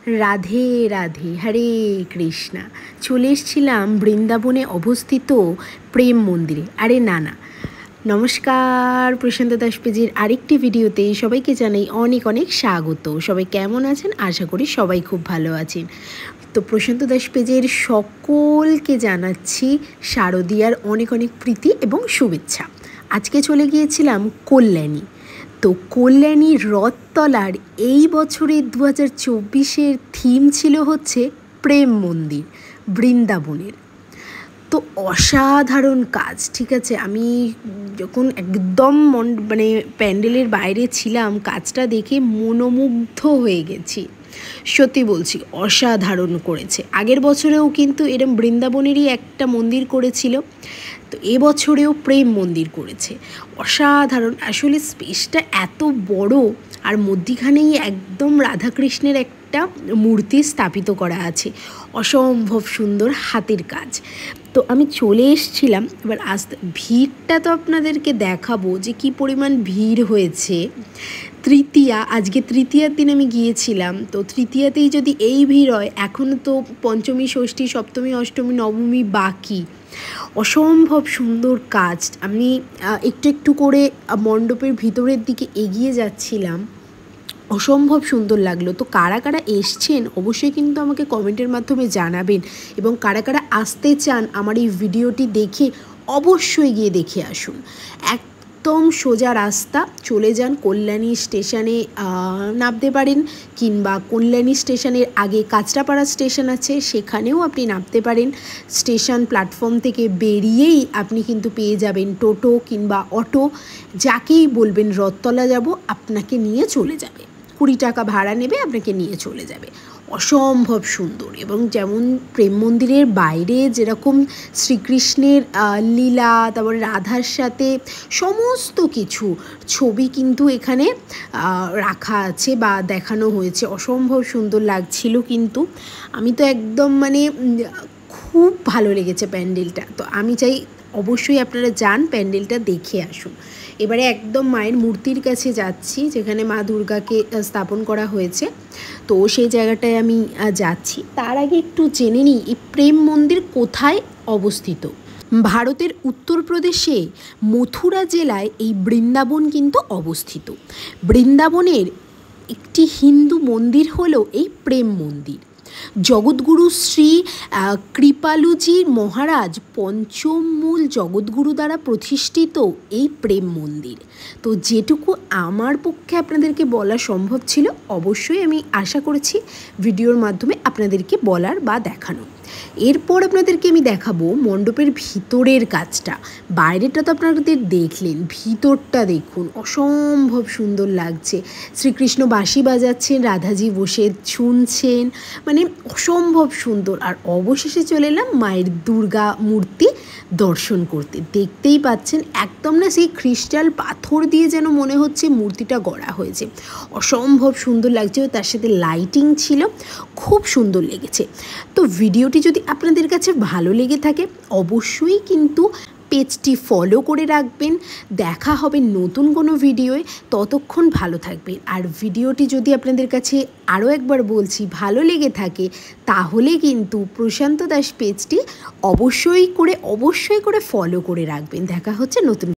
রাধে রাধে, হরে কৃষ্ণা। চলে এসেছিলাম বৃন্দাবনে অবস্থিত প্রেম মন্দিরে। আরে না, নমস্কার, প্রশান্ত দাস পেজের আরেকটি ভিডিওতে সবাইকে জানাই অনেক অনেক স্বাগত। সবাই কেমন আছেন? আশা করি সবাই খুব ভালো আছেন। তো প্রশান্ত দাস পেজের সকলকে জানাচ্ছি শারদীয়ার অনেক অনেক প্রীতি এবং শুভেচ্ছা। আজকে চলে গিয়েছিলাম কল্যাণী। তো কল্যাণী রথতলার এই বছরের 2024-এর থিম ছিল হচ্ছে প্রেম মন্দির বৃন্দাবনের। তো অসাধারণ কাজ, ঠিক আছে। আমি যখন একদম প্যান্ডেলের বাইরে ছিলাম, কাজটা দেখে মনোমুগ্ধ হয়ে গেছি। সত্যি বলছি, অসাধারণ করেছে। আগের বছরেও কিন্তু এরম বৃন্দাবনেরই একটা মন্দির করেছিল, তো এবছরেও প্রেম মন্দির করেছে। অসাধারণ, আসলে স্পেসটা এত বড়, আর মধ্যিখানেই একদম রাধাকৃষ্ণের একটা মূর্তি স্থাপিত করা আছে। অসম্ভব সুন্দর হাতের কাজ। তো আমি চলে এসেছিলাম, এবার ভিড়টা তো আপনাদেরকে দেখাবো যে কী পরিমাণ ভিড় হয়েছে। আজকে তৃতীয়ার দিন আমি গিয়েছিলাম, তো তৃতীয়াতেই যদি এই ভিড় হয়, এখনও তো পঞ্চমী, ষষ্ঠী, সপ্তমী, অষ্টমী, নবমী বাকি। অসম্ভব সুন্দর কাজ। আমি একটু একটু করে মণ্ডপের ভিতরের দিকে এগিয়ে যাচ্ছিলাম, অসম্ভব সুন্দর লাগলো। তো কারা কারা এসছেন অবশ্যই কিন্তু আমাকে কমেন্টের মাধ্যমে জানাবেন, এবং কারা কারা আসতে চান আমার এই ভিডিওটি দেখে অবশ্যই গিয়ে দেখে আসুন। একদম সোজা রাস্তা, চলে যান কল্যাণী স্টেশনে নামতে পারেন, কিংবা কল্যাণী স্টেশনের আগে কাঁচরাপাড়া স্টেশন আছে, সেখানেও আপনি নামতে পারেন। স্টেশন প্ল্যাটফর্ম থেকে বেরিয়েই আপনি কিন্তু পেয়ে যাবেন টোটো কিংবা অটো, যাকেই বলবেন রথতলা যাব, আপনাকে নিয়ে চলে যাবে। 20 টাকা ভাড়া নেবে, আপনাকে নিয়ে চলে যাবে। অসম্ভব সুন্দর। এবং যেমন প্রেম মন্দিরের বাইরে যেরকম শ্রীকৃষ্ণের লীলা, তারপরে রাধার সাথে সমস্ত কিছু ছবি কিন্তু এখানে রাখা আছে বা দেখানো হয়েছে। অসম্ভব সুন্দর লাগছিল। কিন্তু আমি তো একদম খুব ভালো লেগেছে প্যান্ডেলটা। তো আমি চাই অবশ্যই আপনারা যান, প্যান্ডেলটা দেখে আসুন। এবারে একদম মায়ের মূর্তির কাছে যাচ্ছি, যেখানে মা দুর্গাকে স্থাপন করা হয়েছে। তো সেই জায়গাটায় আমি যাচ্ছি। তার আগে একটু জেনে নিই এই প্রেম মন্দির কোথায় অবস্থিত। ভারতের উত্তরপ্রদেশে মথুরা জেলায় এই বৃন্দাবন কিন্তু অবস্থিত। বৃন্দাবনের একটি হিন্দু মন্দির হলো এই প্রেম মন্দির। জগৎগুরু শ্রী কৃপালুজি মহারাজ পঞ্চম মূল জগৎগুরু দ্বারা প্রতিষ্ঠিত এই প্রেম মন্দির। তো যেটুকু আমার পক্ষে আপনাদেরকে বলা সম্ভব ছিল, অবশ্যই আমি আশা করেছি ভিডিওর মাধ্যমে আপনাদেরকে বলার বা দেখানো। এরপর আপনাদেরকে আমি দেখাবো মণ্ডপের ভিতরের কাজটা। বাইরেটা তো আপনাদের দেখলেন, ভিতরটা দেখুন, অসম্ভব সুন্দর লাগছে। শ্রীকৃষ্ণ বাঁশি বাজাচ্ছেন, রাধাজি বসে শুনছেন, অসম্ভব সুন্দর। আর অবশেষে চলে এলাম মায়ের দুর্গা মূর্তি দর্শন করতে। দেখতেই পাচ্ছেন, একদম সেই ক্রিস্টাল পাথর দিয়ে যেন মনে হচ্ছে মূর্তিটা গড়া হয়েছে। অসম্ভব সুন্দর লাগছে, তার সাথে লাইটিং ছিল, খুব সুন্দর লেগেছে। তো ভিডিওটি যদি আপনাদের কাছে ভালো লেগে থাকে, অবশ্যই কিন্তু পেজটি ফলো করে রাখবেন। দেখা হবে নতুন কোনো ভিডিওয়ে, ততক্ষণ ভালো থাকবেন। আর ভিডিওটি যদি আপনাদের কাছে আরও একবার বলছি ভালো লেগে থাকে, তাহলে কিন্তু প্রশান্ত দাস পেজটি অবশ্যই করে ফলো করে রাখবেন। দেখা হচ্ছে নতুন